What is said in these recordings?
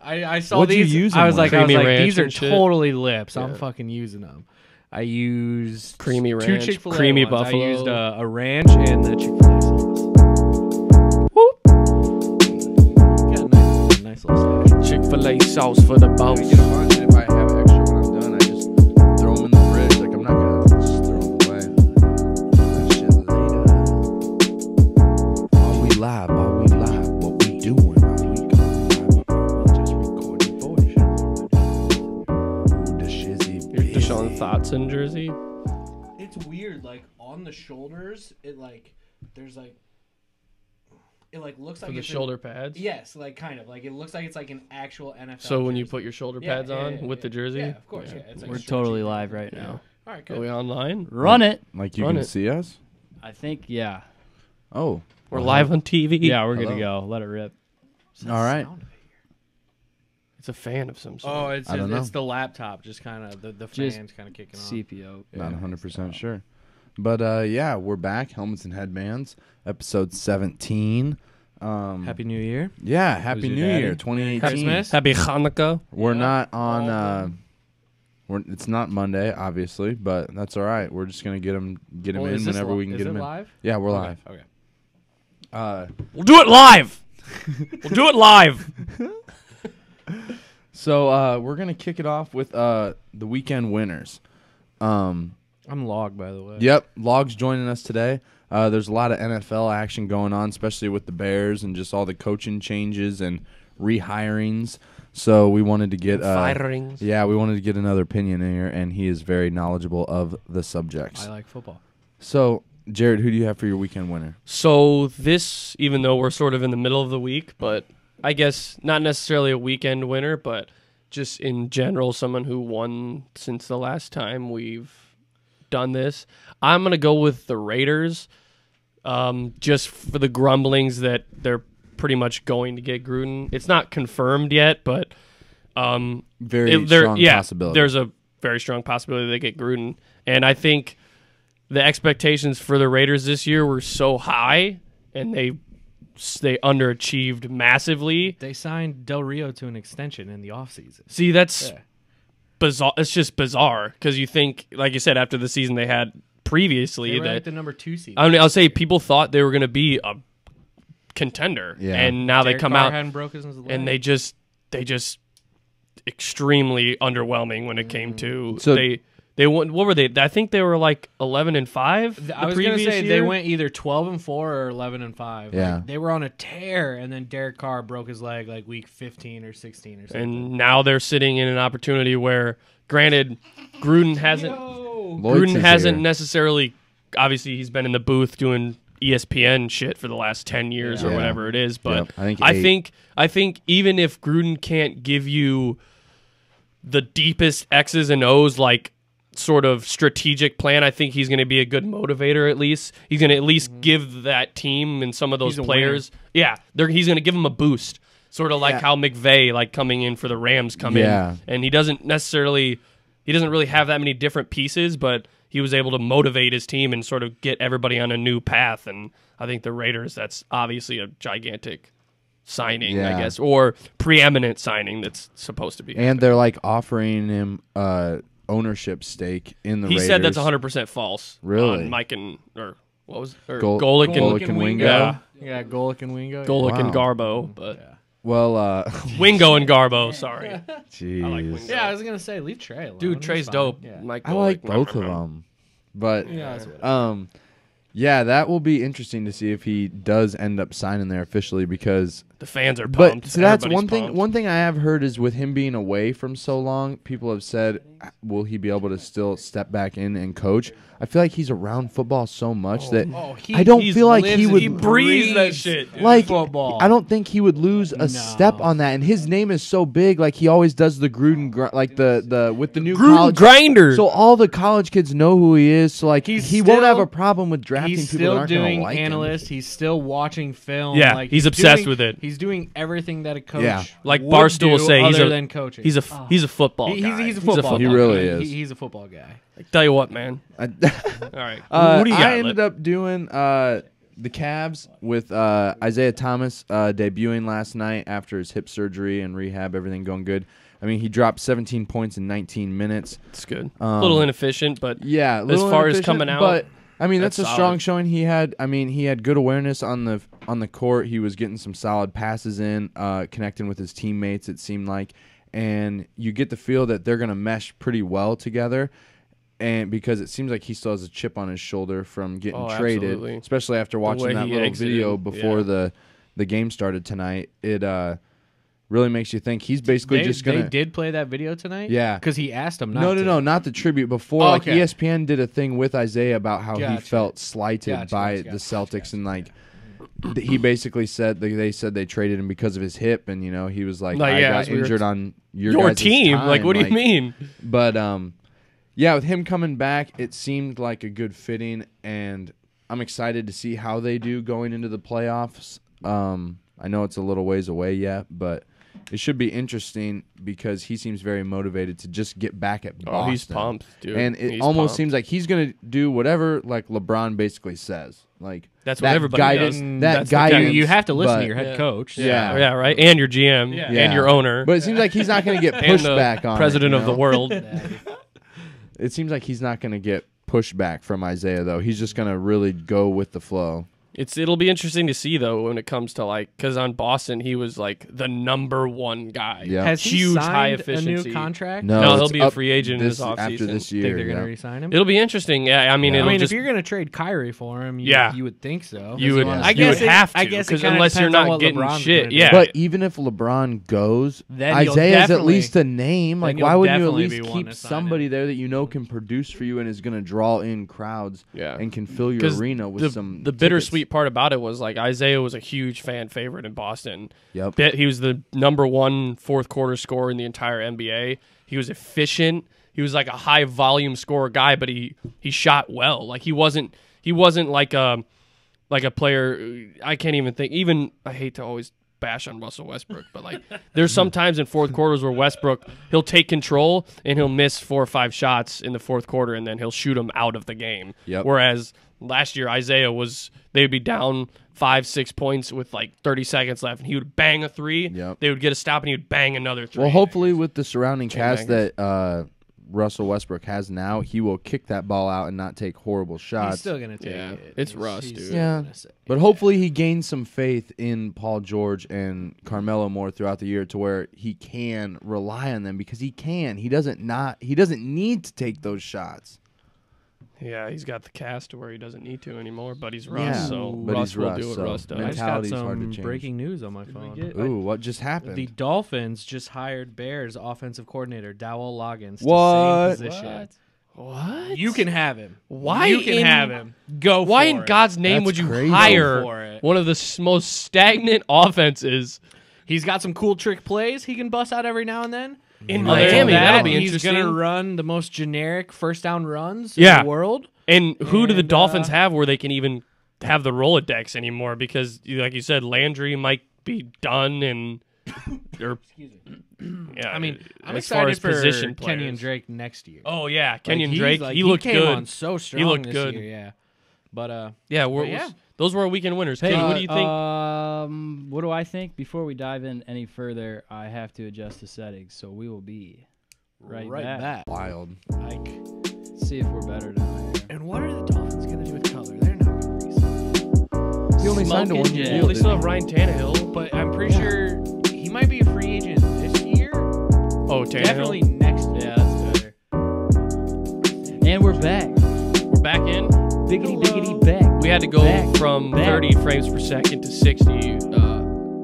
I saw What'd you these. use I was them like, with? Creamy these are ranch and shit. totally lips. Yeah. I'm fucking using them. I used Creamy two ranch, Chick-fil-A creamy ones. buffalo. I used a ranch and the Chick-fil-A sauce. Whoop. Got a nice little stash. Chick-fil-A sauce for the I boss. get a bunch, and if I have extra when I'm done, I just throw them in the fridge. Like, I'm not gonna just throw them away. That shit later. Are we live? What we doing? Are we going? Just recording for the show. The shizzy Your busy. Deshaun Watson jersey. It's weird. Like on the shoulders, it like there's like it like looks For like the it's shoulder pads. Yes, like kind of like it looks like it's like an actual NFL. So when you jersey. put your shoulder Yeah, pads yeah, on yeah, with yeah. the jersey? Yeah, of course. Yeah, it's like We're stretchy. totally live right now. All right, Are good. we online? Run it. Like you Run can it. see us? I think, yeah. Oh. We're live on TV. Yeah, we're Hello. going to go. Let it rip. All right. It's a fan of some sort. Oh, it's I don't know. it's the laptop, just kind of the Just fans kind of kicking on. CPO. Not 100% sure. But yeah, we're back. Helmets and Headbands, episode 17. Happy New Year. Yeah, Happy your New daddy? Year, 2018. Christmas. Happy Hanukkah. We're Yeah. not on. It's not Monday, obviously, but that's all right. We're just gonna get them Well, in is this whenever we can is get it them in. live? Yeah, we're Okay, live. Okay. We'll do it live. We'll do it live. So we're gonna kick it off with the weekend winners. I'm Log, by the way. Yep, Log's joining us today. There's a lot of NFL action going on, especially with the Bears and just all the coaching changes and rehirings. So we wanted to get Firings. yeah, we wanted to get another opinion in here, and he is very knowledgeable of the subjects. I like football. So, Jared, who do you have for your weekend winner? So this, even though we're sort of in the middle of the week, but I guess not necessarily a weekend winner, but just in general, someone who won since the last time we've done this. I'm going to go with the Raiders, just for the grumblings that they're pretty much going to get Gruden. It's not confirmed yet, but Very strong possibility. there's a very strong possibility they get Gruden. And I think the expectations for the Raiders this year were so high, and they underachieved massively. They signed Del Rio to an extension in the offseason. See, that's Yeah. bizarre. It's just bizarre because you think, like you said, after the season they had previously, They were that like the number 2 seed. I mean, I'll say people thought they were going to be a contender, Yeah. and now Derek they come Carr out hadn't broken his leg. and they just extremely underwhelming when it came to So- they won. What were they? I think they were like 11-5. I was going gonna to say they went either 12-4 or 11-5. Yeah. Like, they were on a tear, and then Derek Carr broke his leg like week 15 or 16 or something. and now they're sitting in an opportunity where, granted, Gruden hasn't. Lloyd's Gruden is hasn't here. necessarily. Obviously, he's been in the booth doing ESPN shit for the last 10 years or Yeah. whatever it is. But Yep, I think I 8. think I think even if Gruden can't give you the deepest X's and O's, like sort of strategic plan, I think he's going to be a good motivator. At least he's going to at least give that team and some of those He's a players. Yeah, he's going to give them a boost. Sort of like how McVay, like coming in for the Rams, Yeah. in, and he doesn't really have that many different pieces, but he was able to motivate his team and sort of get everybody on a new path. And I think the Raiders, that's obviously a gigantic signing, Yeah. I guess, or preeminent signing that's supposed to be. And they're like offering him ownership stake in the He Raiders. said that's 100% false. Really? On Mike and, or what was, or Golic and Golic and Wingo. Yeah. Yeah, Golic and Wingo. Golic and Wow. Garbo, but Well, Wingo and Garbo, sorry. jeez. I like Wingo. Yeah, I was gonna say leave Trey alone. Dude, He's Trey's fine. dope. Yeah. Mike I like Golic, both of them, but Yeah, that's what yeah, that will be interesting to see if he does end up signing there officially because. The fans are But pumped. so that's Everybody's one thing. pumped. One thing I have heard is with him being away from so long, people have said, "Will he be able to still step back in and coach?" I feel like he's around football so much that I don't He feel like lives he and would he breathes that shit. dude. like. football. I don't think he would lose a step on that, and his name is so big. Like he always does the Gruden, like the with the new Gruden college grinder. So all the college kids know who he is. So like He's he won't still- have a problem with drafting He's people that still aren't going doing to like analyst. He's still watching film. Yeah, like, he's obsessed doing- with it. He's doing everything that a coach Yeah. Like would Barstool do will say, he's other a- than coaching. he's a football He- guy. he's a football. He guy. really is. He's a football guy. Tell you what, man. him. All right. Uh, Who do you got? I ended up doing the Cavs with Isaiah Thomas debuting last night after his hip surgery and rehab, everything going good. I mean, he dropped 17 points in 19 minutes. It's good. A little inefficient, but yeah, as far as coming out, but I mean, that's a solid. strong showing. He had good awareness on the court. He was getting some solid passes in, connecting with his teammates. It seemed like, and you get the feel that they're gonna mesh pretty well together. And because it seems like he still has a chip on his shoulder from getting traded, absolutely. especially after watching way that he little exited, video before the game started tonight. It really makes you think he's basically just gonna. They did play that video tonight. Yeah, because he asked him not to. No, not the tribute. Before, like ESPN did a thing with Isaiah about how he felt slighted by the Celtics, and like he basically said they said they traded him because of his hip, and he was like, I got injured on your guys' team. time. Like, what do you mean? But yeah, with him coming back, it seemed like a good fitting, and I'm excited to see how they do going into the playoffs. I know it's a little ways away yet, but it should be interesting because he seems very motivated to just get back at Boston. Oh, he's pumped, dude. And it He's almost pumped. seems like he's going to do whatever like LeBron basically says. Like That's what that everybody guidance, does. That That's the guidance. You have to listen but- to your head coach. Yeah. Yeah, right. And your GM and your owner. But it seems like he's not going to get and pushed the back on president it, of the world. It seems like he's not going to get pushback from Isaiah, though. He's just going to really go with the flow. It'll be interesting to see though when it comes to because on Boston he was like the #1 guy. Yeah. Has he Huge signed high a efficiency. new contract? No, he'll it's be a up free agent in this, this offseason. after this year. Think they're gonna yeah. re-sign him? It'll be interesting. Yeah, I mean, Yeah. it'll if just you're gonna trade Kyrie for him, you would think so. you would Yeah. I you guess would have to I guess it because kinda unless you're depends on not what getting LeBron's shit. gonna do. Yeah, But even if LeBron goes, Then you'll Isaiah's at definitely- least a name. Like, then why you'll wouldn't you at definitely least be wanting keep to sign somebody there that you know can produce for you and is going to draw in crowds Yeah. and can fill your 'Cause arena with some the tickets. bittersweet part about it was like Isaiah was a huge fan favorite in Boston. Yep. He was the #1 fourth quarter scorer in the entire NBA. He was efficient. He was like a high volume scorer guy, but he shot well. Like he wasn't like a player. I can't even think. Even I hate to always bash on Russell Westbrook, but like there's some times in fourth quarters where Westbrook he'll take control and he'll miss 4 or 5 shots in the fourth quarter and then he'll shoot them out of the game. Yep. Whereas last year Isaiah they would be down 5-6 points with like 30 seconds left and he would bang a 3. Yep. They would get a stop and he would bang another 3. Well, hopefully with the surrounding cast bangers. that Russell Westbrook has now, he will kick that ball out and not take horrible shots. He's still gonna take Yeah. it. It's He's- Russ, he's dude. still Yeah. gonna say- But hopefully he gains some faith in Paul George and Carmelo more throughout the year to where he can rely on them because he can. He doesn't need to take those shots. Yeah, he's got the cast to where he doesn't need to anymore, but he's Russ, Yeah, so but Russ he's will Russ, do what so Russ does. I just got mentality's hard to some change. breaking news on my phone. Ooh, what just happened? The Dolphins just hired Bears offensive coordinator Dowell Loggins. What? To same position. What? You can have him. Why You can in- have him. Go. Why for in it. God's name That's would you crazy. Go hire for it. one of the most stagnant offenses He's got some cool trick plays he can bust out every now and then. in Other than Miami? that, That'll be he's interesting. gonna run the most generic first down runs Yeah. in the world. And who do the And, Dolphins have where they can even have the Rolodex anymore? Because, like you said, Landry might be done, and or yeah. I mean, I'm as far excited as for position Kenyon players. Drake next year. Oh yeah, Like, Kenyon he's, Drake. like, he looked came good. on so strong looked this good. year. Yeah, but Yeah, yeah. those were our weekend winners. Hey, Kid, what do you think? What do I think? Before we dive in any further, I have to adjust the settings, so we will be right back. Wild. Like, See if we're better down here. and what are the Dolphins gonna do with color? They're not gonna resign. He only signed a Smoking 1-year Jay. deal. Well, they still didn't have Ryan Tannehill. But I'm pretty sure he might be a free agent this year. Oh, Tannehill. Definitely next year. Yeah, that's better. And we're back. We're back in. Biggity, biggity, back. We had to go Back. from Back. 30 frames per second to 60.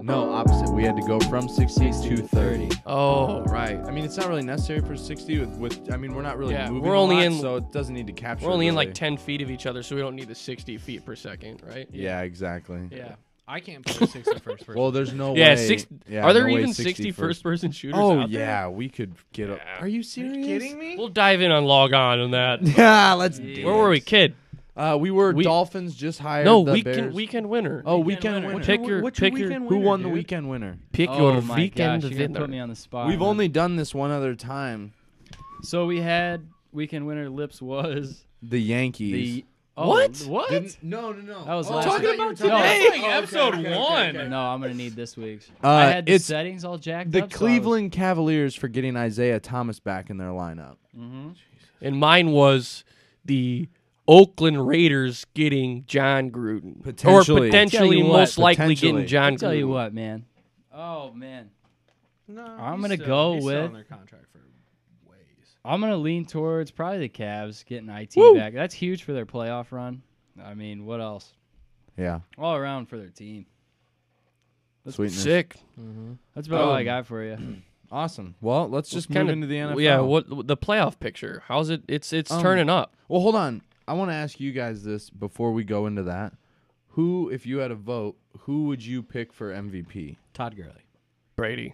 No, opposite. We had to go from 60 to 30. Oh, right. I mean, it's not really necessary for 60 with I mean, we're not really Yeah, moving we're only a lot, in- so it doesn't need to capture. We're only in really. like 10 feet of each other, so we don't need the 60 feet per second, right? Yeah, exactly. Yeah, I can't play 60 first person. Well, there's no Yeah, way. yeah, are there no way even 60 first-person shooters Oh out there? yeah, we could get. Yeah. Are you serious? kidding me? We'll dive in on Log On that. Yeah, let's do Where were we, it. kid? We were We- Dolphins just hired. No, the weekend Bears. weekend winner. Oh, Weekend weekend winner. winner. Pick your What's your pick your weekend Who winner, won the dude? weekend winner? pick Oh your my weekend gosh, you're gonna winner. put me on the spot. We've huh? only done this one other time. So we had weekend winner. Lips was The Yankees. the Oh, What? What? No. That was Oh, last I thought week. you were No. talking Like episode one. No, I'm gonna need this week's. I had the it's settings all jacked the up. Cleveland Cavaliers for getting Isaiah Thomas back in their lineup. And mine was the Oakland Raiders getting John Gruden. Potentially. Or potentially, Tell you what, most likely potentially. getting John I'll tell you Gruden. what, man. Oh man, No, I'm he's gonna still- go he's still with- on their contract for ways. I'm gonna lean towards probably the Cavs getting IT Woo! back. That's huge for their playoff run. I mean, what else? Yeah. All around for their team. Sweetness. Sick. That's about all I got for you. Awesome. Well, let's just Kinda- move into the NFL. Yeah, what the playoff picture? How's it? It's turning up. Well, hold on. I want to ask you guys this before we go into that. Who, if you had a vote, who would you pick for MVP? Todd Gurley. Brady.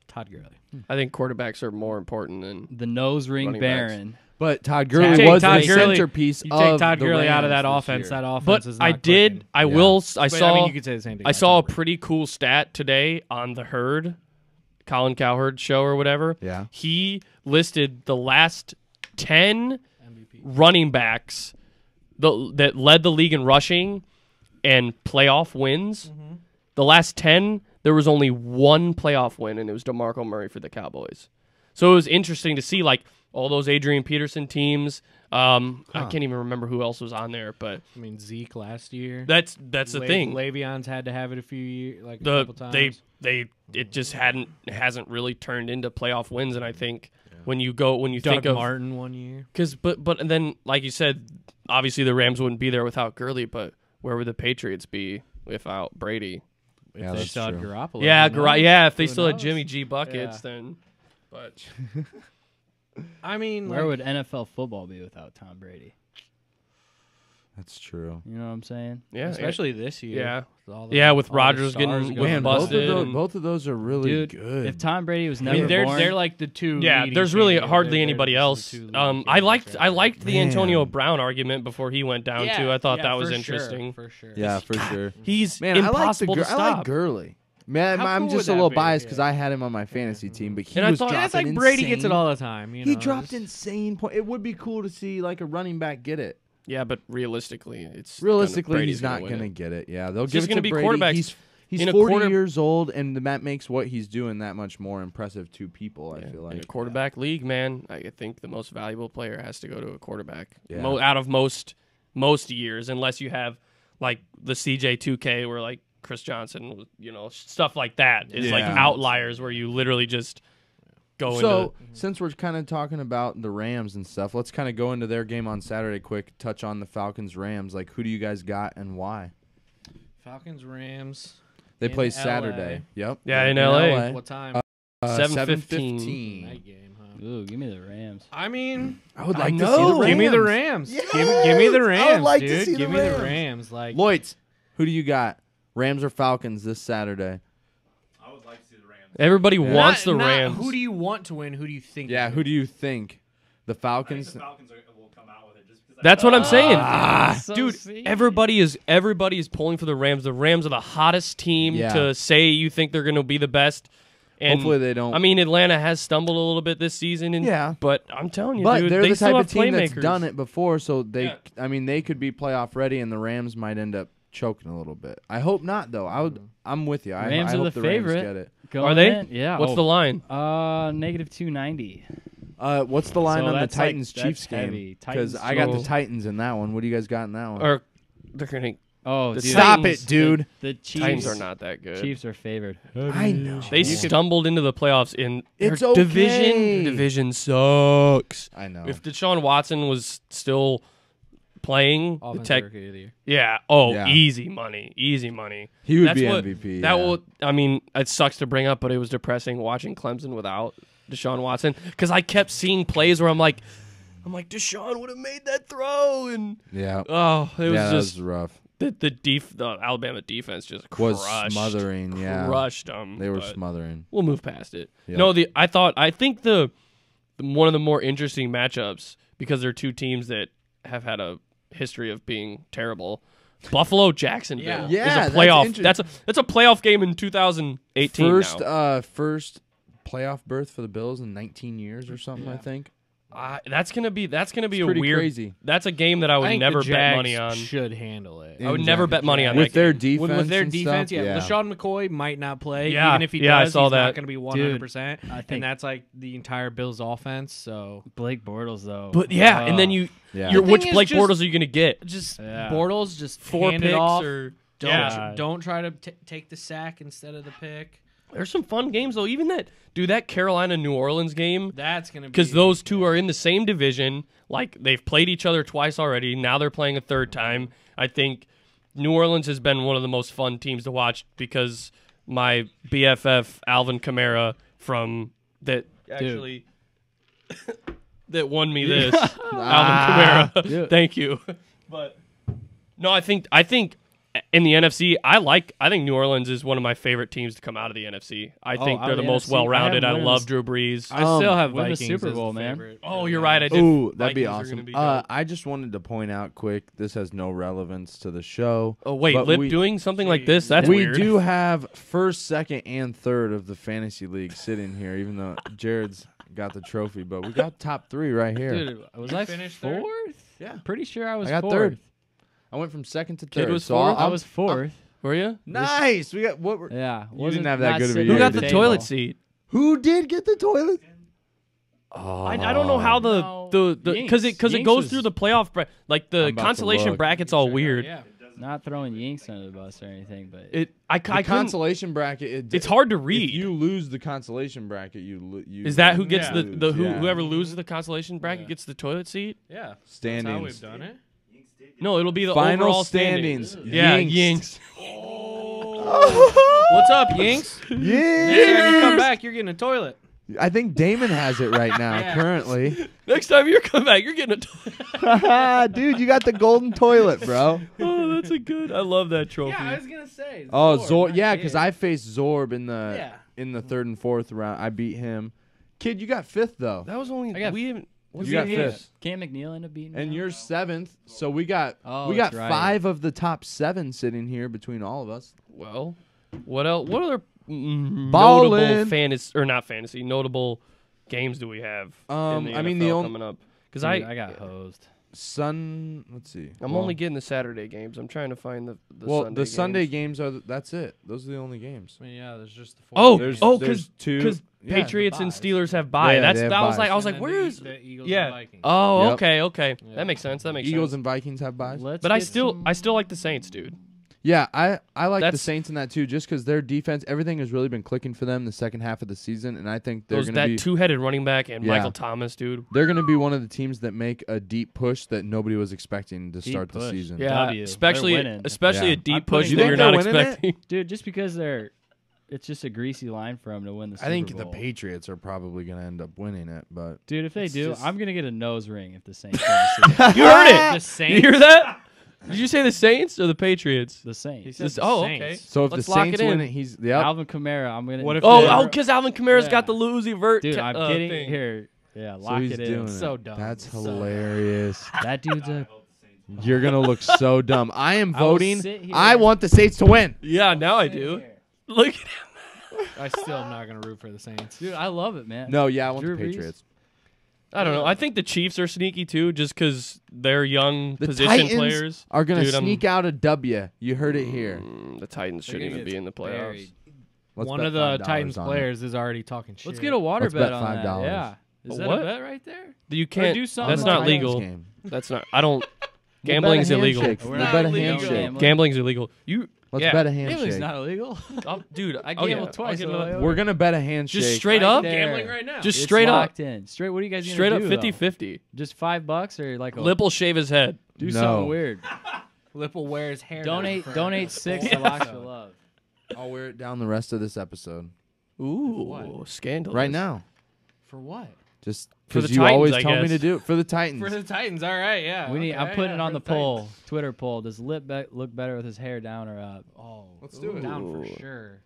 Todd Gurley. I think quarterbacks are more important than The nose ring Running backs. baron. But Todd Take Gurley was Todd the Gurley- centerpiece You of take Todd the Gurley out of Rams that this offense. year. That offense But is I not did. clicking. I Yeah. will. I But, saw. I mean, you could say the same thing. I about saw a Tom Brady. pretty cool stat today on the Herd, Colin Cowherd show or whatever. Yeah. He listed the last 10 MVP. running backs that led the league in rushing and playoff wins. The last 10, there was only one playoff win, and it was DeMarco Murray for the Cowboys. So it was interesting to see, like, all those Adrian Peterson teams. I can't even remember who else was on there, but I mean, Zeke last year. that's the thing. Le'Veon's had to have it a few years, like a The couple times. it just hasn't really turned into playoff wins, and I think when you Doug think of Martin one year. because but and then like you said, obviously the Rams wouldn't be there without Gurley, but where would the Patriots be without Brady? Yeah, They that's still had true. Garoppolo. Yeah, who knows? if they Who still had knows? Jimmy G buckets, Yeah. then but I mean, Where like, would NFL football be without Tom Brady? That's true. You know what I'm saying? yeah, especially this year. yeah. with all the- Yeah, with all the Rodgers stars getting going Man, busted. both of those are really Dude, good. if Tom Brady was I never mean, they're born, like the two. Yeah, leading there's really candidates. hardly They're anybody the else. two leading I candidates right liked the Man. Antonio Brown argument before he went down Yeah, too. I thought yeah, that was for interesting. Sure, for sure. yeah, for sure. He's Man, impossible to I stop. like Gurley. Man, How I'm cool just would a little that be? biased because Yeah. I had him on my fantasy team, but he And I was thought- dropping That's like Brady gets it insane- all the time. You know, He dropped Just- insane points. It would be cool to see like a running back get it. Yeah, but realistically, Realistically, Brady's he's not win going to it. get it. Yeah, they'll It's give just it to gonna be Brady. quarterbacks. He's In a 40 quarter- years old, and that makes what he's doing that much more impressive to people. Yeah, I feel in a like quarterback league, man, I think the most valuable player has to go to a quarterback. Yeah. Out of most years, unless you have like the CJ2K where like Chris Johnson, stuff like that is like Yeah. outliers where you literally just go So, since we're kind of talking about the Rams and stuff, let's kind of go into their game on Saturday quick, touch on the Falcons-Rams. Like, who do you guys got and why? Falcons, Rams. They In play LA. Saturday. Yep. Yeah, in LA. What time? 7:15. Night game, huh? ooh, give me the Rams. I mean, I would I like to see know. the Rams. give me the Rams. Yes! Give me the Rams, I would like to dude. see the give me Rams. the Rams. Like, Lloyd, who do you got? Rams or Falcons this Saturday? Everybody wants the not Rams. Who do you want to win? Who do you think? Yeah, will who do you think? The Falcons? That's what I'm saying. So Dude, see? everybody is pulling for the Rams. The Rams are the hottest team Yeah. to say you think they're going to be the best. And Hopefully they don't. I mean, Atlanta has stumbled a little bit this season, Yeah. but I'm telling you, But dude, they're they the still type have of team that's playmakers. done it before, so they. Yeah. I mean, they could be playoff ready, and the Rams might end up choking a little bit. I hope not, though. I'm with you. Rams I are hope the the Rams favorite. get it. Going Are they? in? Yeah. What's the line? negative 290? What's the line So on the that's like- Titans that's Chiefs game? heavy. Because Titans- I got the so- Titans in that one. What do you guys got in that one? Or they're going to. Oh, The dude. Stop Titans- it, dude. The Chiefs Titans are not that good. Chiefs are favored. I know. They stumbled into the playoffs in It's their okay. division. Their division sucks. I know. If Deshaun Watson was still playing, the Offensive tech, Rookie of the Year. yeah, oh, Yeah. easy money, easy money. he would That's be what- MVP. That yeah. will. I mean, it sucks to bring up, but it was depressing watching Clemson without Deshaun Watson because I kept seeing plays where I'm like, Deshaun would have made that throw, and Yeah. oh, it was yeah, that just was rough. the Alabama defense just Was crushed, smothering. Yeah. crushed them. They were but smothering. We'll move past it. Yep. No, I think the one of the more interesting matchups because they're two teams that have had a history of being terrible. Buffalo Jacksonville Yeah. Yeah, is that's a playoff. inter- That's a playoff game in 2018. First, now. first playoff berth for the Bills in 19 years or something. I think. That's gonna be a pretty weird. crazy. That's a game that I I would think never the bet Jags money on. should handle it. I would never bet money on With that their game. defense. With their and defense, stuff, yeah. LaShawn McCoy might not play. Yeah, Even if he yeah, I does, saw he's that. not going to be 100%. I think- And that's like the entire Bills offense. So Blake Bortles though. But yeah, and then you, Yeah. you're, The which thing is Blake just- Bortles are you gonna get? just Yeah. Bortles, just 4 hand picks it off. or Don't yeah. don't try to take the sack instead of the pick. There's some fun games though. Even that Carolina New Orleans game. That's going to be Because those two are in the same division. Like, they've played each other twice already. Now they're playing a third time. I think New Orleans has been one of the most fun teams to watch because my BFF, Alvin Kamara, that won me this. Alvin Kamara. Yeah. Thank you. But, no, I think in the NFC, I think New Orleans is one of my favorite teams to come out of the NFC. I think out they're of the the most NFC, well-rounded. I I have love wins. Drew Brees. I still have win the Vikings Super as Bowl, the man. favorite. Oh, you're right. I did. Ooh, that'd be Vikings are awesome. gonna be dope. I just wanted to point out quick. This has no relevance to the show. Oh wait, but Lip we- doing something like this? That's we weird. do have first, second, and third of the fantasy league sitting here, even though Jared's got the trophy. But we got top 3 right here. Dude, was I finished fourth? third? Yeah. Pretty sure I was I got fourth. third. I went from second to Kid third. was so fourth? I was fourth. Were you? nice. We got what? Were, Yeah. You didn't have that good of a Who year, got did the you? toilet seat? Who did get the toilet? Oh, I don't know how No, the because it Yinks goes was- through the playoff like I'm the about to consolation look. bracket's all weird. Yeah. Not throwing Yinks under the bus or anything, but I the couldn't. consolation bracket. It's hard to read. If you lose the consolation bracket, you Is that who gets Yeah. whoever loses the consolation bracket Yeah. gets the toilet seat? Yeah. standings? That's how we've done it. No, it'll be the Final overall standings. Yeah, Yinks. Yinks. What's up, Yinks? Next time you come Yeah. back, you're getting a toilet. I think Damon has it right now, Yeah. currently. Next time you come back, you're getting a toilet. Dude, you got the golden toilet, bro. Oh, that's a good. I love that trophy. Yeah, I was gonna say. Oh, Zorb, Zorb. not Yeah, Kid. because I faced Zorb Yeah. in the third and fourth round. I beat him. Kid, you got 5th though, that was only I got- we haven't. You got fifth. Cam McNeil ended up beating and me. you're 7th. So we got Oh, got that's right. 5 of the top 7 sitting here between all of us. Well, what else? What other notable Ballin'. fantasy or not fantasy notable games do we have? in the I mean, NFL the only coming up because Dude, I I got hosed. Let's see. I'm Well, only getting the Saturday games. I'm trying to find the well, Sunday the Sunday games. games are that's it. Those are the only games. I mean, yeah, there's just the four. Oh, There's- oh, there's two. because Yeah, Patriots and buys. Steelers have bye. Yeah, That's they have that was buys. like I was And like, then where the- is? the Eagles Yeah. and Vikings? Oh, Yep. okay. Yeah. That makes sense. That makes Eagles sense. and Vikings have buys. Let's But I get still some- like the Saints, dude. Yeah, I like the That's- Saints in that too, just because their defense, everything has really been clicking for them the second half of the season, and I think they're Those going to that be two-headed running back and Yeah. Michael Thomas, dude. they're going to be one of the teams that make a deep push that nobody was expecting to start the push. season. Yeah, W. especially They're winning. especially Yeah. a deep I'm push putting- that You you're think not they're winning it? expecting. Dude, just because it's just a greasy line for them to win the Super I think Bowl. the Patriots are probably going to end up winning it, but Dude, if they It's do, just- I'm gonna get a nose ring if the Saints win the Super Bowl. You heard it. The You Saints. hear that? Did you say the Saints or the Patriots? The Saints. He said This- the oh, Saints. okay. so if Let's the lock Saints it in. win it, he's yep. Alvin Kamara, I'm gonna. What if Oh, they- oh, because Alvin Kamara's Yeah. got the Lucy vert. Dude, I'm getting thing. here. Yeah, So lock he's it doing in. it. So dumb. That's So hilarious. That dude's a. You're going to look so dumb. I am I will voting. sit here- I want the Saints to win. Yeah, now I do. Look at him. I still am not gonna root for the Saints. Dude, I love it, man. No, yeah, I want Drew the Brees? Patriots. I don't know. I think the Chiefs are sneaky too, just because they're young The position Titans players. are going to Dude, I'm- sneak out a W. You heard it here. The Titans They're shouldn't gonna even get be in the playoffs. buried. Let's One bet of the $5 Titans on it. players is already talking shit. Let's get a water Let's bet bet on that. $5. Yeah. Is A that what? a bet right there? You can't. do something That's on not the legal. Game. That's not. I don't. We'll Gambling's bet a illegal. handshake. We're We'll not bet a illegal handshake. gambling. Gambling's illegal. You. Let's yeah. bet a Gambling's handshake. not illegal. Dude, I oh, gambled yeah. twice. I'll on get the it. way We're over. going to bet a handshake. Just straight Right up. there. Gambling right now. Just It's straight up. locked in. Straight. What are you guys gonna Straight do? up though? 50-50. Just $5 or like a Lip will shave his head. do No. something weird. Lip will wear his hair. Donate down for donate the 6 full to Locks for episode. Love. I'll wear it down the rest of this episode. Ooh, scandalous. Right now. For what? Just For the because you Titans, always I told me guess. to do it. For the Titans. For the Titans, all right, yeah. We need. okay, I'm putting yeah, it on for the poll, Titans. Twitter poll. Does Lip look better with his hair down or up? Oh, Let's do it. Down for Ooh. sure.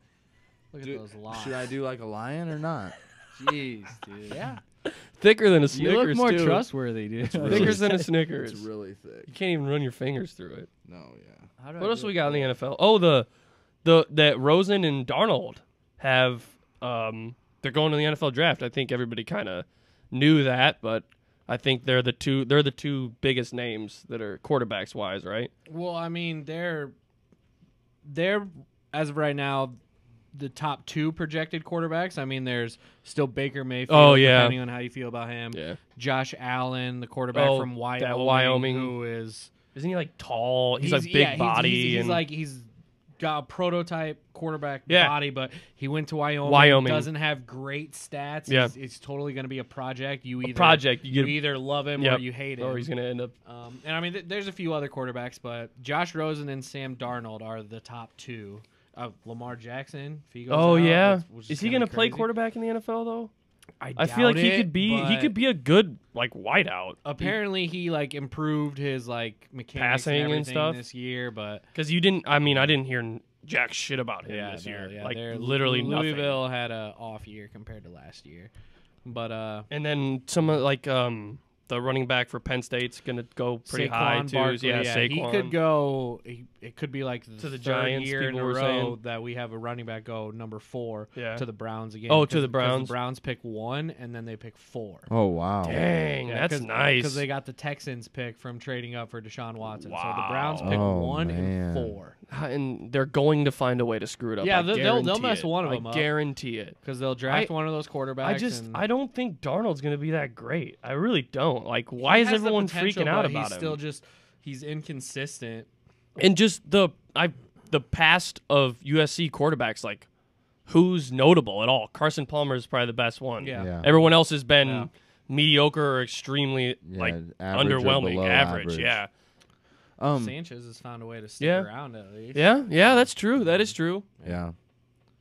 Look Do- at those locks. Should I do like a lion or not? Jeez, dude. Yeah. Thicker than a You Snickers. look more too. trustworthy, dude. Thicker than a It's Snickers. really thick. You can't even run your fingers through it. No, yeah. How do I What else do we it? got in the NFL? Oh, that Rosen and Darnold have they're going to the NFL draft. I think everybody kind of knew that, but I think they're the two biggest names that are quarterbacks wise, right? Well, I mean, they're as of right now the top 2 projected quarterbacks. I mean, there's still Baker Mayfield. Oh, yeah. Depending on how you feel about him. Yeah. Josh Allen, the quarterback from Wyoming, that Wyoming. who is Isn't he like tall? He's like big body. He's got a prototype quarterback Yeah. body, but he went to Wyoming. Doesn't have great stats. Yeah. It's totally going to be a project. You either love him or you hate him. Or he's going to end up. And I mean, there's a few other quarterbacks, but Josh Rosen and Sam Darnold are the top 2. Lamar Jackson. If he goes out, which Is he going to play quarterback in the NFL though? I feel like doubt it, he could be a good like wideout. Apparently, he like improved his like mechanics Passing and everything stuff this year, but because I didn't hear jack shit about him this year. Yeah, like literally nothing. Louisville had a off year compared to last year, but and then some like the running back for Penn State's gonna go pretty Saquon high too. Barkley, Saquon. he could go. It could be like To the third Giants, year in people a were row saying. that we have a running back go number 4 Yeah. to the Browns again. Oh, to the 'cause Browns. The Browns pick 1 and then they pick 4. Oh wow. Dang, that's nice. Because they got the Texans pick from trading up for Deshaun Watson. So Wow. the Browns pick Oh, 1 man. and 4 and they're going to find a way to screw it up. Yeah, I they'll guarantee mess it. one of them I up. guarantee it. because they'll draft one of those quarterbacks. I don't think Darnold's gonna be that great. I really don't. Like, why is He has the everyone potential, freaking out but about he's him? Still he's inconsistent. And just the past of USC quarterbacks, like who's notable at all? Carson Palmer is probably the best one. Yeah. Everyone else has been Yeah. mediocre or extremely like average or underwhelming, below average. Yeah. Sanchez has found a way to stick yeah. around at least. Yeah, that's true. That is true. Yeah.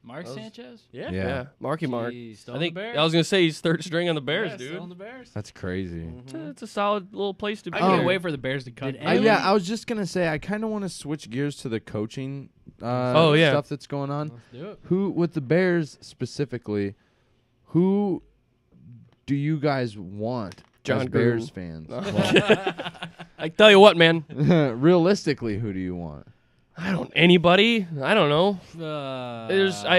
Mark Sanchez? Yeah. Yeah, Marky Mark. Jeez, still I on the think Bears? I was gonna say he's third string on the Bears, Yeah, dude. still on the Bears. That's crazy. It's a solid little place to be. I can't Oh. wait for the Bears to cut. Did him. Yeah, I was just gonna say I kind of want to switch gears to the coaching yeah. stuff that's going on. Let's do it. Who with the Bears specifically? Who do you guys want John as Bears fans? I tell you what, man. Realistically, who do you want? Anybody. I don't know.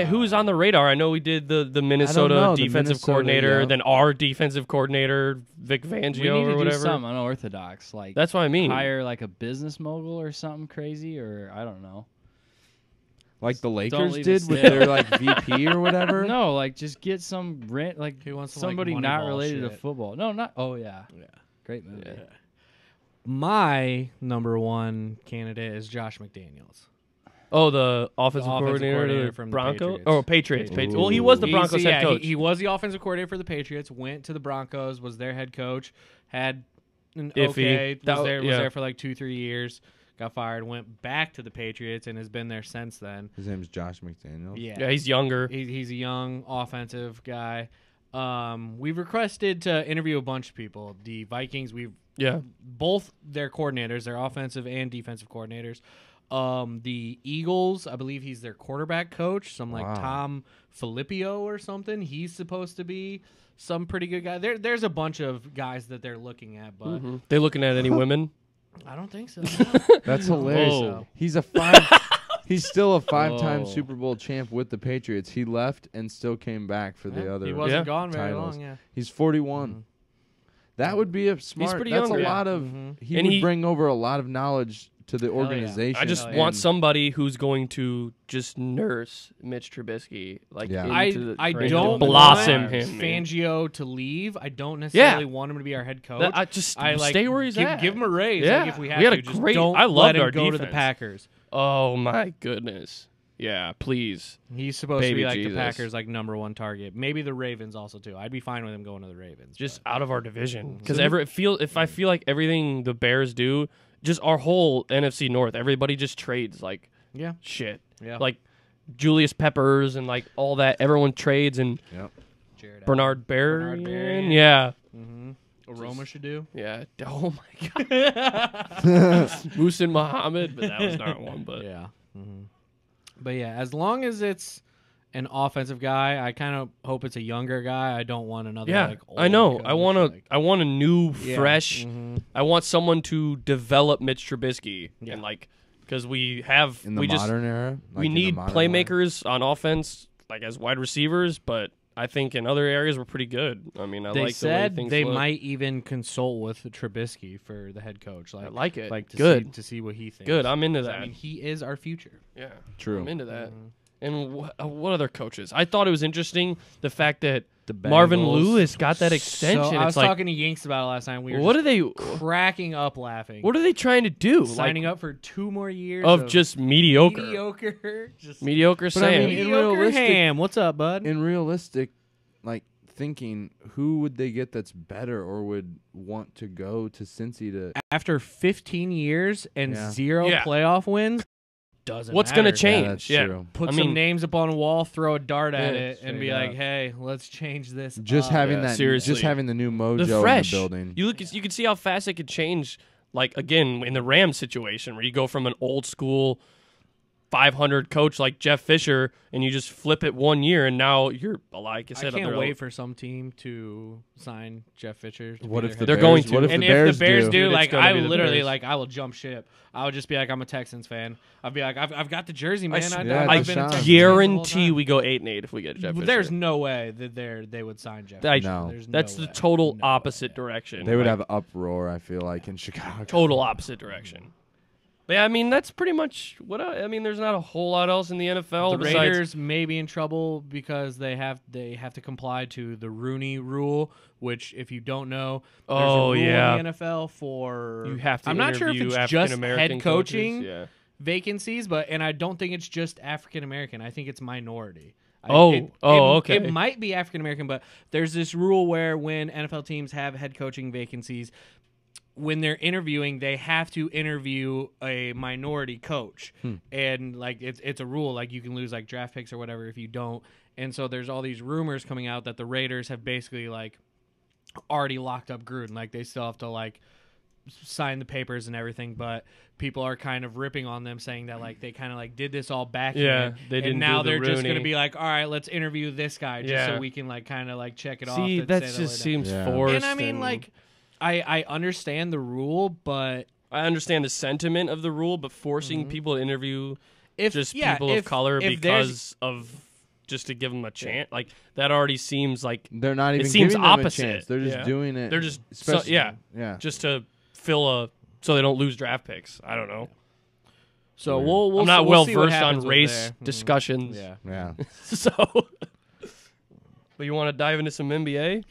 Who's on the radar? I know we did the Minnesota know, the defensive Minnesota, coordinator, yeah. then our defensive coordinator, Vic We need Fangio to or do whatever. something unorthodox, like That's what I mean. hire like a business mogul or something crazy, or I don't know. Like the Lakers leave did it with still. their like VP or whatever? No, like just get some like He wants some, like, somebody not Moneyball related to shit. football. No, not. Oh yeah, Yeah. great movie. Yeah. My number 1 candidate is Josh McDaniels. Oh, the offensive offensive coordinator, coordinator of the from the Broncos? Patriots. Oh, Patriots. Ooh. Well, he was the He's- Broncos head coach. He was the offensive coordinator for the Patriots. Went to the Broncos. Was their head coach. Had an Iffy. okay. That- Was there yeah. for like 2-3 years. Got fired. Went back to the Patriots and has been there since then. His name's Josh McDaniels. Yeah, he's younger. He's a young offensive guy. We've requested to interview a bunch of people. The Vikings, Yeah. both their coordinators, their offensive and defensive coordinators. The Eagles, I believe he's their quarterback coach, some like Wow. Tom Filippio or something. He's supposed to be some pretty good guy. There's a bunch of guys that they're looking at, but They looking at any women? I don't think so. That's hilarious. Whoa. He's a five. He's still a 5-time Whoa. Super Bowl champ with the Patriots. He left and still came back for the other. he wasn't Yeah. gone very titles. long. Yeah. He's 41. That would be a smart. pretty That's younger. a lot of. Mhm. He And would he- bring over a lot of knowledge to the yeah. organization. I just Hell and- want somebody who's going to just nurse Mitch Trubisky, like Yeah. into I the, don't blossom want him. man. Fangio to leave. I don't necessarily want him to be our head coach. I just I like stay where he's give, at. give him a raise. Yeah. Like if we have We had to. a Just great- don't I let loved him our go to the defense. Packers. Oh my goodness. Yeah, please. He's supposed to Baby be like Jesus. the Packers' like number 1 target. Maybe the Ravens also too. I'd be fine with him going to the Ravens. Just out of our division. Because So I feel like everything the Bears do, just our whole NFC North, everybody just trades like yeah, shit. yeah. Like Julius Peppers and like all that. Everyone trades and Yep. Jared Bernard Bernard Berrian. Berrian. Yeah. Aroma should do. Yeah. Oh my god. Musin Muhammad, but that was not one. But Yeah. But yeah, as long as it's an offensive guy, I kind of hope it's a younger guy. I don't want another. yeah, like, I old know. coach, I like- want a new, Yeah. fresh. Mhm. I want someone to develop Mitch Trubisky Yeah. and like because we have In the we modern era, we need playmakers on offense like as wide receivers, but I think in other areas we're pretty good. I mean, I They like said the way things they look. might even consult with Trubisky for the head coach. I like it. Like to Good. to see what he thinks. Good. I'm into 'Cause, that. I mean, he is our future. Yeah. True. I'm into that. Mhm. And what other coaches? I thought it was interesting the fact that The Marvin Bengals. Lewis got that extension. So I was it's like, talking to Yinks about it last time. We were what just are they? cracking up laughing. What are they trying to do? Signing up for 2 more years of just mediocre, mediocre, just mediocre But I Sam. mean, in mediocre realistic- ham. What's up, bud? In realistic, like thinking, who would they get that's better or would want to go to Cincy to? After 15 years and Yeah. 0 Yeah. playoff wins, doesn't What's matter. going to change? Yeah, that's true. Put I some mean- names up on a wall, throw a dart at Yeah, it, and straight be like, up. "Hey, let's change this." Just up. having Yeah, that, seriously. just having the new mojo The fresh. in the building. You look, you can see how fast it could change. Like again, in the Rams situation, where you go from an old school 500 coach like Jeff Fisher, and you just flip it 1 year, and now you're like I I said, can't they're- wait for some team to sign Jeff Fisher. to What be if their the They're head going Bears, to. What if and the if Bears the Bears do, Dude, it's like gonna I be the literally, Bears. like I will jump ship. I would just be like, I'm a Texans fan. I'd be like, I've got the jersey, man. s- I've Yeah, been a Deshaun. Texans fan the whole guarantee time. we go 8-8 if we get Jeff Fisher. There's no way that they would sign Jeff. I- Fisher. No. There's That's no the way. total No opposite way. direction. They would Like, have uproar. I feel like in Chicago. total opposite direction. But yeah, I mean that's pretty much what I mean. There's not a whole lot else in the NFL The besides Raiders may be in trouble because they have to comply to the Rooney rule, which if you don't know, there's Oh, a rule yeah. in the NFL for you have to. I'm not sure if interview it's just African-American head coaching coaches. Yeah. vacancies, and I don't think it's just African American. I think it's minority. Okay. It might be African American, but there's this rule where when NFL teams have head coaching vacancies, when they're interviewing, they have to interview a minority coach, and like it's a rule. Like you can lose like draft picks or whatever if you don't. And so there's all these rumors coming out that the Raiders have basically like already locked up Gruden. Like they still have to like sign the papers and everything, but people are kind of ripping on them, saying that like they kind of like did this all back. Yeah, they didn't And now do the they're just Rooney. gonna be like, all right, let's interview this guy just Yeah. so we can like kind of like check it off. See, and that say just we're seems Yeah. forced. done. And I mean, like, I understand the rule, but I understand the sentiment of the rule, but forcing people to interview if just yeah, people if, of color if there's- because of just to give them a chance, like that already seems like They're not even seems giving them opposite. a chance. They're just Yeah. doing it. They're just especially- yeah, yeah. to fill a so they don't lose draft picks. I don't know. So Weird. we'll I'm not we'll well see what versed on happens with race there. discussions. Yeah. Yeah. So, but you want to dive into some NBA?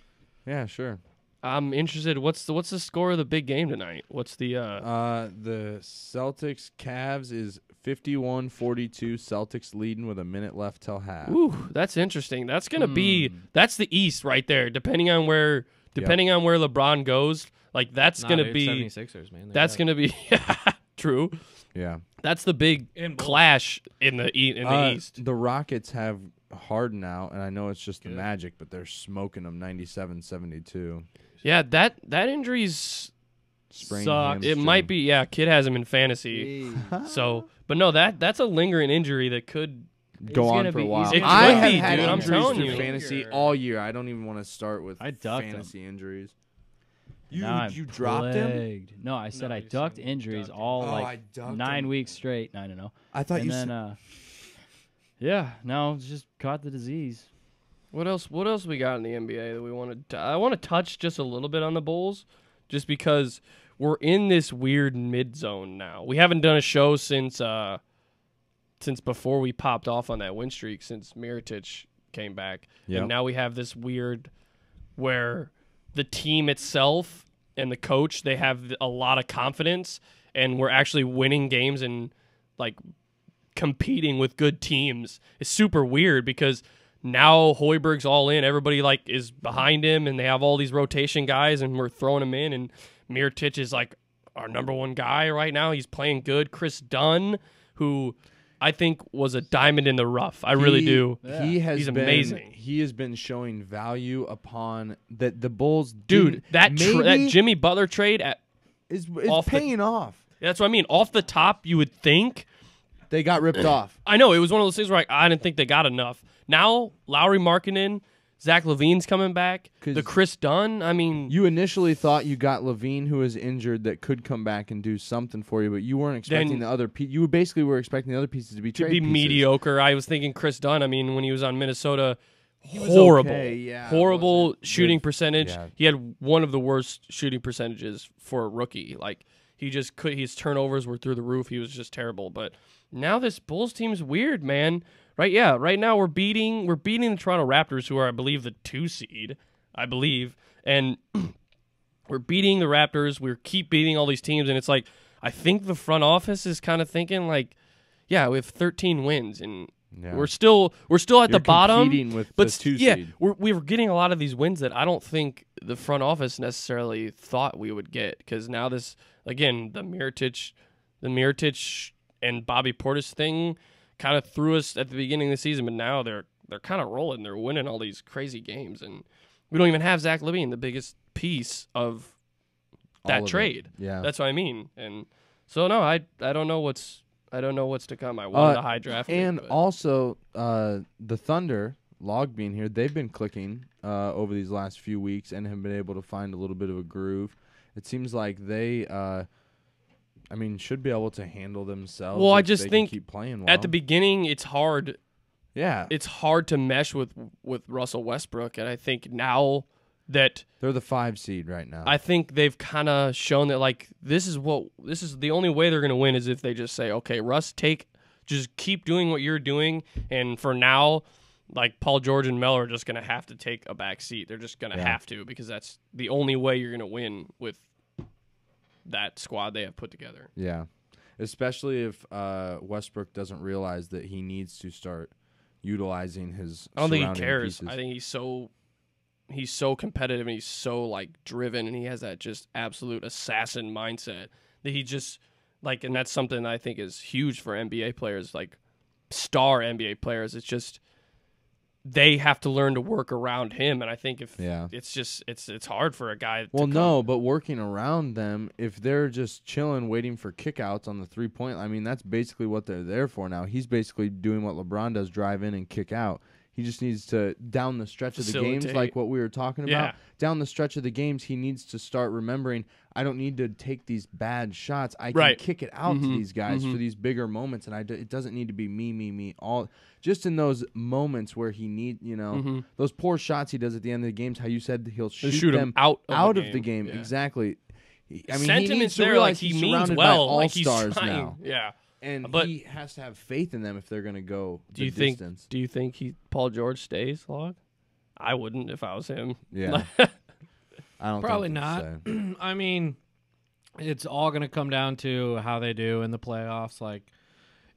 Yeah, sure. I'm interested. What's the score of the big game tonight? What's the The Celtics Cavs is 51-42. Celtics leading with a minute left till half. Ooh, that's interesting. That's gonna be that's the East right there. Depending on where LeBron goes, like that's Nah, gonna dude, be 76ers, man. that's gonna be true. Yeah. That's the big And both. clash in the East. The Rockets have Harden out, and I know it's just the Magic, but they're smoking them 97-72. Yeah, that injury's Sprained sucked. It hamstring. might be. Yeah, kid has him in fantasy. So, but no, that's a lingering injury that could. go It's on gonna for a be while. easy. It I could have be, had dude, I'm injuries telling through you. fantasy all year. I don't even want to start with I ducked 'em. fantasy injuries. Now I'm You dropped him? plagued. No, I said No, I you ducked said you injuries ducked all him. Oh, I like ducked 9 him. weeks straight. 9-0. I thought And you then said yeah, no, just caught the disease. What else we got in the NBA that we want to? I want to touch just a little bit on the Bulls, just because we're in this weird mid zone now. We haven't done a show since before we popped off on that win streak, since Mirotic came back, Yep. and now we have this weird where the team itself and the coach, they have a lot of confidence, and we're actually winning games and like competing with good teams. It's super weird because now Hoiberg's all in. Everybody like is behind him, and they have all these rotation guys, and we're throwing him in. And Mirotic is like our number one guy right now. He's playing good. Chris Dunn, who I think was a diamond in the rough. I really do. He has He's been amazing. He has been showing value upon that the Bulls Dude, didn't- that maybe Jimmy Butler trade is off the- paying off. that's what I mean. Off the top, you would think. They got ripped off. I know it was one of those things where I didn't think they got enough. Now Lowry Markkinen, Zach LaVine's coming back. 'Cause The Chris Dunn. I mean, You initially thought you got Levine, who was injured, that could come back and do something for you, but you weren't expecting Then- the other. You basically were expecting the other pieces to be to trade be pieces. mediocre. I was thinking Chris Dunn. I mean, when he was on Minnesota, was horrible, okay, yeah, horrible wasn't shooting good. percentage. Yeah. He had one of the worst shooting percentages for a rookie. Like he just could. His turnovers were through the roof. He was just terrible. But now this Bulls team's weird, man. Right? Yeah. Right now we're beating the Toronto Raptors, who are, I believe, the 2 seed. I believe, and we're beating the Raptors. We keep beating all these teams, and it's like I think the front office is kind of thinking like, yeah, we have 13 wins, and we're still at the bottom. With but the 2 yeah, seed. we were getting a lot of these wins that I don't think the front office necessarily thought we would get, because now this again the Mirotic and Bobby Portis thing kind of threw us at the beginning of the season, but now they're kind of rolling. They're winning all these crazy games, and we don't even have Zach LaVine, the biggest piece of that trade. Yeah, that's what I mean. And so no, I don't know what's to come. I wanted a high draft pick, and but also the Thunder, Log being here, they've been clicking over these last few weeks and have been able to find a little bit of a groove. It seems like they, should be able to handle themselves. Well, I if just they think can keep playing well. at the beginning it's hard. Yeah, It's hard to mesh with Russell Westbrook, and I think now that they're the 5 seed right now. I think they've kind of shown that like this is the only way they're going to win is if they just say, okay, Russ, just keep doing what you're doing, and for now, like Paul George and Melo are just going to have to take a back seat. They're just going to have to, because that's the only way you're going to win with that squad they have put together. Yeah, especially if Westbrook doesn't realize that he needs to start utilizing his. I don't think he surrounding cares. pieces. I think he's so competitive, and he's so like driven, and he has that just absolute assassin mindset that he just like, and that's something I think is huge for NBA players, like star NBA players. It's just they have to learn to work around him, and I think it's hard for a guy. Well, no, but working around them, if they're just chilling, waiting for kickouts on the 3-point, that's basically what they're there for now. He's basically doing what LeBron does, drive in and kick out. He just needs to, down the stretch of the games, like what we were talking about, down the stretch of the games, he needs to start remembering, I don't need to take these bad shots. I can kick it out to these guys for these bigger moments, and it doesn't need to be me. All just in those moments where he those poor shots he does at the end of the games, how you said he'll shoot them out of the game. Yeah. Exactly. He Sentiments needs to there, realize like he he's means surrounded well, by like he's all-stars trying. now. Yeah. And But he has to have faith in them if they're going to go Do you distance. think Paul George stays, Log? I wouldn't if I was him. Yeah. I don't Probably think not. so. It's all going to come down to how they do in the playoffs. Like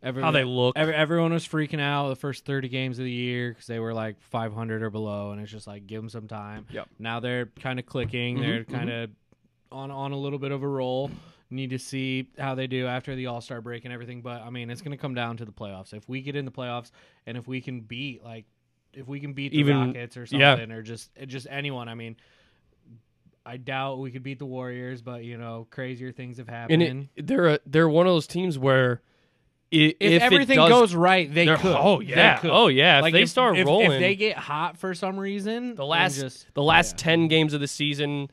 How they look. Everyone was freaking out the first 30 games of the year because they were like 500 or below, and it's just like give them some time. Yep. Now they're kind of clicking. They're kind of on a little bit of a roll. Need to see how they do after the All-Star break and everything. But it's going to come down to the playoffs. If we get in the playoffs and if we can beat the Rockets or something, or just anyone, I doubt we could beat the Warriors, but crazier things have happened. And they're one of those teams where if everything goes right, they could. Oh yeah, They could. oh yeah. Like if they start rolling, if they get hot for some reason, the last 10 games of the season,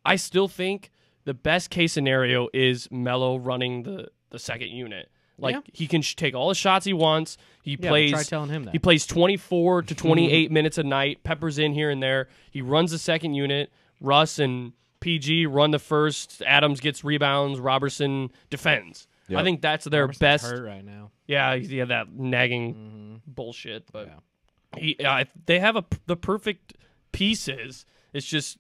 I still think the best case scenario is Melo running the second unit. Like he can take all the shots he wants. He plays. Try telling him that. He plays 24 to 28 minutes a night. Peppers in here and there. He runs the second unit. Russ and PG run the first. Adams gets rebounds. Robertson defends. Yep. I think that's their Robertson's best. hurt right now. Yeah, that nagging bullshit. But they have the perfect pieces. It's just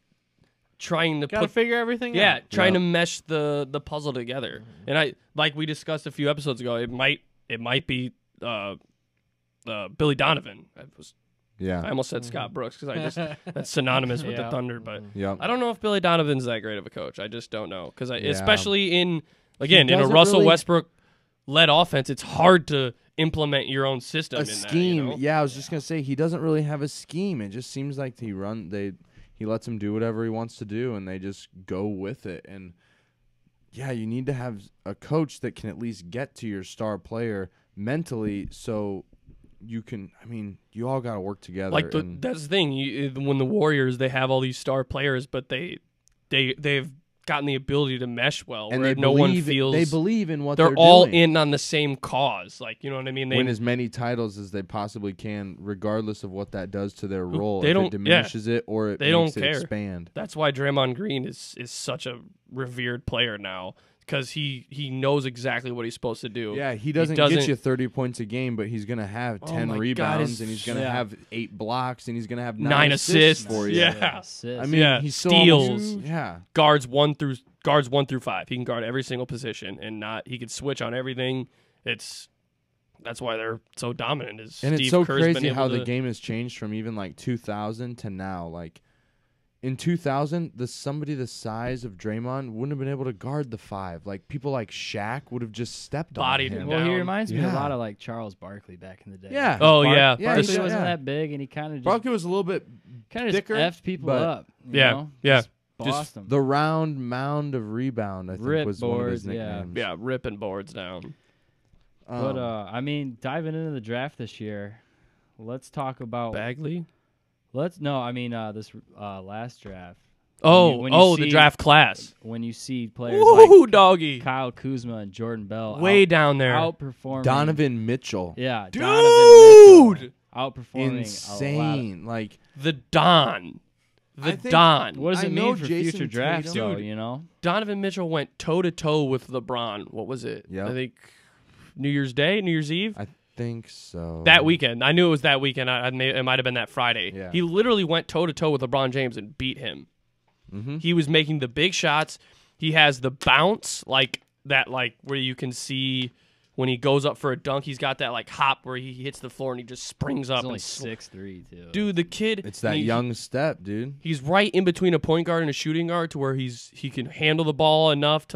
trying to Gotta figure everything out. trying to mesh the puzzle together. And I, like we discussed a few episodes ago, it might be Billy Donovan. I almost said Scott Brooks because that's synonymous with the Thunder. But I don't know if Billy Donovan's that great of a coach. I just don't know because especially in a Russell Westbrook led offense, it's hard to implement your own system. Scheme. Yeah, I was just gonna say he doesn't really have a scheme. It just seems like he lets him do whatever he wants to do, and they just go with it. And you need to have a coach that can at least get to your star player mentally, so you can. You all got to work together. Like that's the thing. When the Warriors, they have all these star players, but they've gotten the ability to mesh well, And where they no one believe feels they believe in what they're they're all doing. in on the same cause. Like, you know what I mean? They Win as many titles as they possibly can, regardless of what that does to their role. they if don't- it diminishes it or it they makes don't it care. expand. That's why Draymond Green is such a revered player now, because he knows exactly what he's supposed to do. Yeah, he doesn't get you 30 points a game, but he's going to have Oh 10 my God, rebounds, his- and he's going to Yeah. have 8 blocks, and he's going to have 9 assists. for you. Yeah. Assists. I mean, Yeah, he's so steals. almost- yeah. Guards 1 through 5. He can guard every single position, and he can switch on everything. That's why they're so dominant. Is And Steve it's so Kerr's been crazy able how to, the game has changed from even like 2000 to now. Like in 2000, somebody the size of Draymond wouldn't have been able to guard the 5. Like people like Shaq would have just stepped Bodied on him him. Well, he down. reminds me a Yeah. lot of like Charles Barkley back in the day. Yeah. Oh yeah, Yeah, Barkley he's- wasn't yeah. that big, and he kind of just Barkley was a little bit thicker, effed people but- up. you Yeah, know? yeah. Just bossed them. the round mound of rebound. I think Rip was one of his boards, yeah. nicknames. yeah, ripping boards down. But I mean, diving into the draft this year, let's talk about Bagley. this last draft. Oh, when you the see- draft class. When you see players Woo, like doggy. Kyle Kuzma and Jordan Bell Way down there. outperforming Donovan Mitchell, Yeah, Dude! Donovan Mitchell outperforming a lot. insane. Like The Don. I The think- Don. What does I it know mean for Jason future drafts, Tatum- though? Dude. You know, Donovan Mitchell went toe-to-toe with LeBron. What was it? Yep. I think New Year's Day, New Year's Eve? I think so. That weekend. I knew it was that weekend. It might have been that Friday. Yeah. He literally went toe-to-toe with LeBron James and beat him. Mm-hmm. He was making the big shots. He has the bounce, like that, like where you can see when he goes up for a dunk, he's got that like hop where he hits the floor and he just springs up. he's only and 6'3" too. Dude, the kid. It's that he- young step, dude. He's right in between a point guard and a shooting guard to where he can handle the ball enough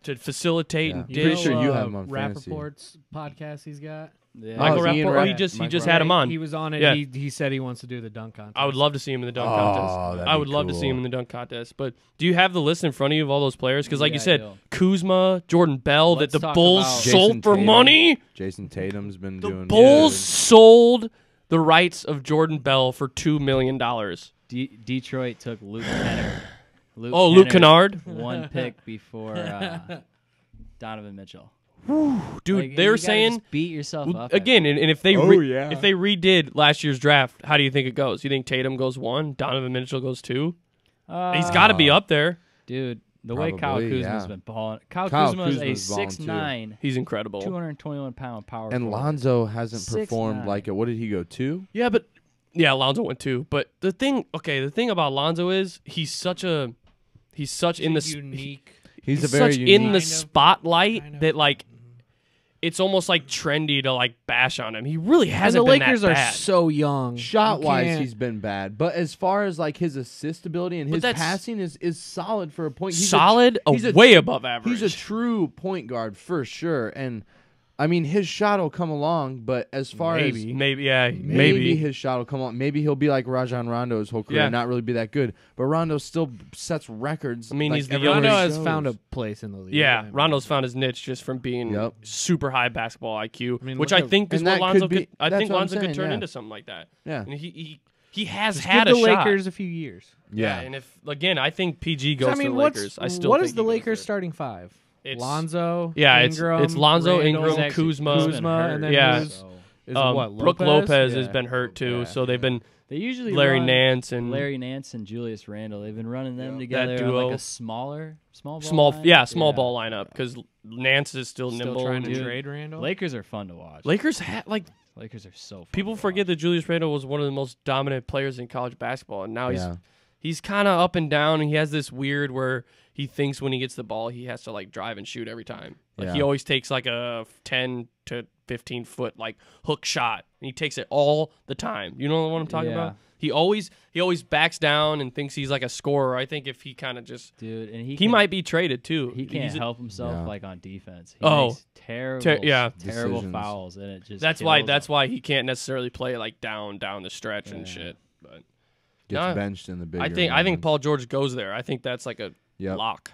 to facilitate Yeah. and Pretty dish. sure you have him on fantasy. Rappaport's podcast he's got. Yeah. Michael Ian Rappaport, Rapp- he just Michael had him on. He was on it. Yeah. He said he wants to do the dunk contest. I would love to see him in the dunk Oh, contest. that'd I be would love to see cool. him in the dunk contest. But do you have the list in front of you of all those players? Because like Yeah, you said, I do. Kuzma, Jordan Bell, Let's that the talk Bulls about- sold Jason for Tatum. money. Jason Tatum's been The doing Bulls good. sold the rights of Jordan Bell for $2 million. Detroit took Luke Kennard. Luke Kennard? One pick before Donovan Mitchell. Dude, Like, they you were gotta saying just beat yourself up again, and if they yeah. if they redid last year's draft, how do you think it goes? You think Tatum goes 1, Donovan Mitchell goes 2? He's got to be up there. Dude, the way Kyle Probably, Kuzma's yeah. been balling. Kyle Kyle Kuzma is Kuzma's a balling, too. 6'9", He's incredible. 221-pound power And forward. Lonzo hasn't 6'9". performed like it. What did he go 2? Yeah, but Lonzo went 2. But the thing about Lonzo is he's such in the unique. He's a he's very such unique. in the Kind of, spotlight kind of. that like it's almost like trendy to like bash on him. He really And hasn't the been Lakers that are bad. so young. Shot You wise, can't- he's been bad, but as far as like his assist ability and But his that's- passing is solid for a point. He's solid, he's a- way above average. He's a true point guard for sure, and I mean his shot will come along. But as far as maybe his shot will come along, maybe he'll be like Rajon Rondo his whole career, Yeah. and not really be that good. But Rondo still sets records. I mean, like he's the everywhere Rondo he has goes. found a place in the league. Yeah, I mean, Rondo's found his niche just from being Yep. super high basketball IQ, I mean, which look I at- think is and what that Lonzo could be- could. I that's think what I'm Lonzo could saying, turn yeah. into something like that. Yeah, And he has Just had give a the shot. Lakers a few years. yeah. And if again, I think PG goes I mean, to the Lakers. I still what think is the he goes Lakers there. starting 5? It's- Lonzo. Yeah, Ingram, it's Lonzo, Randall, Ingram, Actually, Kuzma, Kuzma, and then Yeah. who's- So, is Brooke what, Lopez has Yeah. been hurt too, Yeah. so they've been they usually Larry run Nance and Larry Nance and Julius Randle. They've been running them together on duo. like a small ball small line. ball lineup because Nance is still, Still nimble. trying to and- trade Randall? Lakers are fun to watch. Lakers had like Lakers are so fun people to forget watch. that Julius Randle was one of the most dominant players in college basketball, and now Yeah. he's kind of up and down, and he has this weird where he thinks when he gets the ball he has to like drive and shoot every time. Like he Yeah. always takes like a 10 to 15 foot like hook shot, and he takes it all the time. You know what I'm talking Yeah. about? He always backs down and thinks he's like a scorer. I think if he kind of just Dude, and he can- might be traded too. He can't He's a- help himself Yeah. like on defense. He Oh. makes terrible, yeah. terrible Decisions. fouls, and it just That's kills why him. he can't necessarily play like down the stretch and Yeah. shit. But Gets No, benched in the big. I think Paul George goes there. I think that's like a Yep. lock.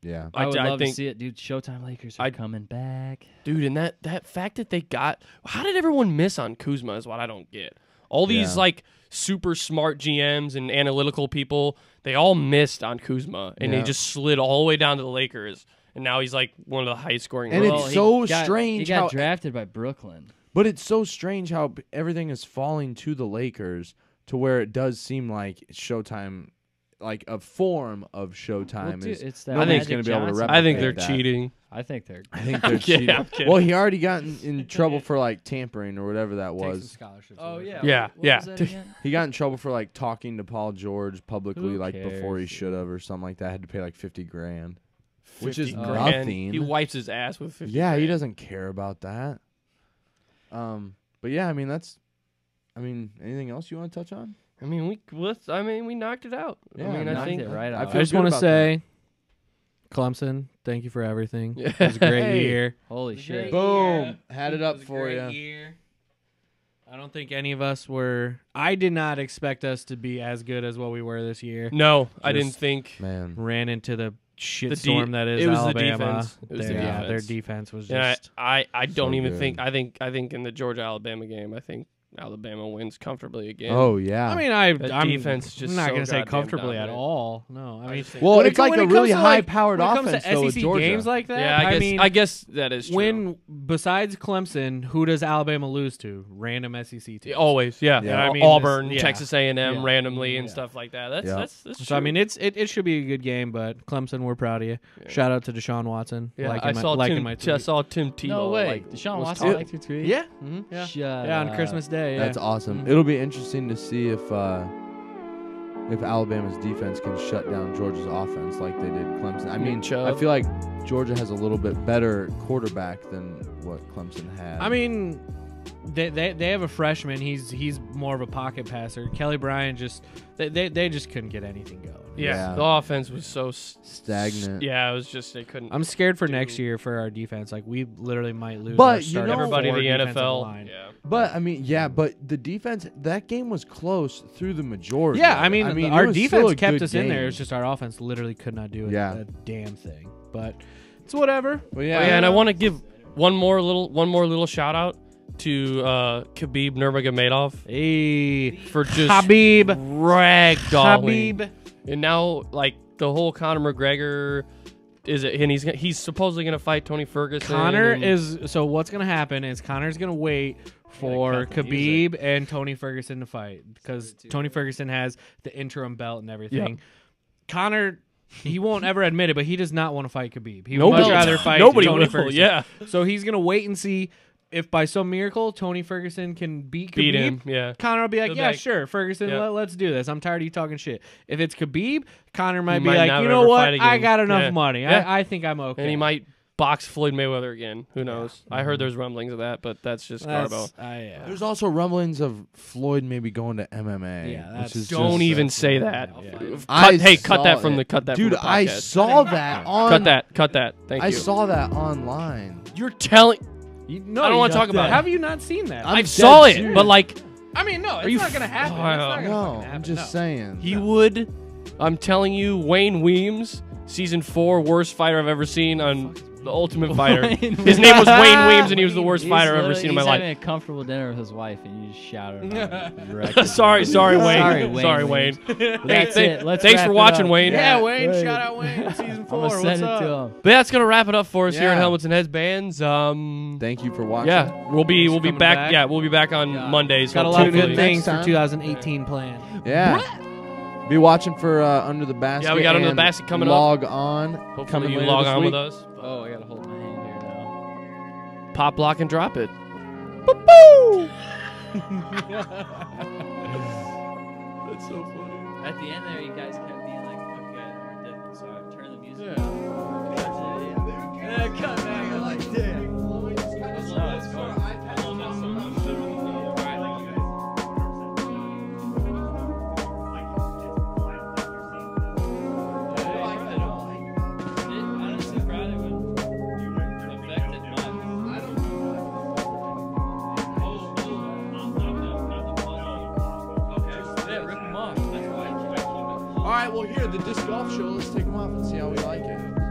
Yeah. I would I love think- to see it, dude. Showtime Lakers are I- coming back. Dude, and that fact that they got, how did everyone miss on Kuzma is what I don't get. All these Yeah. like super smart GMs and analytical people, they all missed on Kuzma, and Yeah. they just slid all the way down to the Lakers. And now he's like one of the highest scoring. And rookies. it's so He strange got how drafted by Brooklyn. But it's so strange how everything is falling to the Lakers to where it does seem like Showtime, like a form of Showtime, Well, is dude, it's that nobody's Magic going to be able to Johnson. replicate I think they're that. cheating. I think they're. I think they're I'm kidding, cheating. I'm kidding. Well, he already got in trouble for like tampering or whatever that Take some was. scholarships. Oh away yeah. from Yeah, What yeah. was that again? He got in trouble for like talking to Paul George publicly, Who like before he cares? should have, or something like that. Had to pay like $50,000, which is 50 grand. nothing. He wipes his ass with 50 Yeah, he grand. doesn't care about that. But yeah, I mean anything else you want to touch on? I mean, we knocked it out. Yeah, I mean, I Knocked think it right I out. feel I just good want to about say, Clemson, thank you for everything. Yeah. It was a great Hey. year. Holy shit. Boom, had it up was a for great you. year. I don't think any of us were. I did not expect us to be as good as what we were this year. no, I Just- didn't think. Man, Ran into the shit The storm that is it was Alabama. the defense. It was the Yeah, defense. their defense was And just. I don't so even good. think. I think in the Georgia Alabama game, I think Alabama wins comfortably again. oh yeah. I mean, That I'm defense is just not so going to say goddamn comfortably at dominant. all. No, I mean, just think- well, when it it's co- like when a it really comes to, like, high-powered when it comes offense to though with SEC Georgia. games like that. yeah, I guess that is true. when besides Clemson, who does Alabama lose to? Random SEC teams. Always, yeah. Yeah. I mean, Auburn, yeah. Texas A&M, Yeah. randomly and Yeah. stuff like that. That's Yeah. that's So I true. mean, it should be a good game, but Clemson, we're proud of you. Yeah. Shout out to Deshaun Watson. yeah, liking I my, saw liking Tim. my I tweet. saw Tim Tebow. No way. Like, Deshaun was Watson talk- liked your tweet. Yeah, yeah. Shut yeah, on up. Christmas Day. Yeah. That's awesome. Mm-hmm. It'll be interesting to see if Alabama's defense can shut down Georgia's offense like they did Clemson. I mean, Chubb. I feel like Georgia has a little bit better quarterback than what Clemson had. I mean, they have a freshman. He's more of a pocket passer. Kelly Bryant just they just couldn't get anything going. Yeah, Yeah. the offense was so stagnant. Yeah, it was just they couldn't. I'm scared for Dude. next year for our defense. Like we literally might lose. But our you starting know- everybody in four the defensive NFL. line. Yeah. But I mean, yeah, but the defense, that game was close through the majority. Yeah, of I it. mean, it our was still defense a kept good us in there. game. It was just our offense literally could not do Yeah. a damn thing. But it's whatever. Well, Oh, yeah, and I want to give one more little shout out to Khabib Nurmagomedov Hey, for just Habib. ragdolling. Habib. And now, like the whole Conor McGregor and he's supposedly gonna fight Tony Ferguson. Connor and- is so. What's gonna happen is Connor's gonna wait for cut the Khabib and Tony Ferguson to fight because Tony Ferguson has the interim belt and everything. Connor, he won't ever admit it, but he does not want to fight Khabib. He would much rather fight Nobody Tony will. Ferguson. Yeah, So he's gonna wait and see if by some miracle Tony Ferguson can beat Khabib. beat him. Yeah. Connor will be like, He'll be yeah, like- sure, Ferguson, Yeah. let's do this. I'm tired of you talking shit. If it's Khabib, Connor might He be might like, never you know ever what? fight I again." got enough Yeah. money. Yeah. I think I'm okay. And he might box Floyd Mayweather again. Who knows? I heard there's rumblings of that, but that's just Garbo. That's- yeah. There's also rumblings of Floyd maybe going to MMA. Yeah, which that's- is Don't just- even say that. I Cut that saw from it. the cut that Dude, from the I podcast. saw that on. Cut that. Thank I you. saw that online. You're telling. No, I don't wanna talk about it. Have you not seen that? I'm I dead saw it, serious. but like I mean, no, it's you not gonna happen. Oh, It's not gonna No, fucking happen. I'm just no. saying. he would. I'm telling you, Wayne Weems, season 4, worst fighter I've ever seen on The Ultimate Fighter. His name was Wayne Weems, and he was the worst fighter I've ever seen in my He's life. having a comfortable dinner with his wife, and you just shout her out. sorry, Wayne. Sorry, Sorry, Wayne Wayne. Hey, That's it. Let's thanks wrap for it watching, up. Wayne. Yeah, Wayne. Wayne. Shout out Wayne. Season 4. I'm gonna What's send it up? to him. But that's gonna wrap it up for us here at Yeah. Helmets and Headbands. Thank you for watching. Yeah, we'll be coming back. back. Yeah, we'll be back on Mondays. Got a lot of hopefully. good things Next for time. 2018 planned. Yeah. Be watching for Under the Basket. Yeah, we got Under the and Basket coming log on. Hopefully coming you later log this on week. with us. Oh, I gotta hold my hand here now. Pop, lock, and drop it. That's so funny. At the end there, you guys kept being like, okay, so I turn the music. Yeah, cut back. I like that. All right, well, here, the disc golf show. Let's take them off and see how we like it.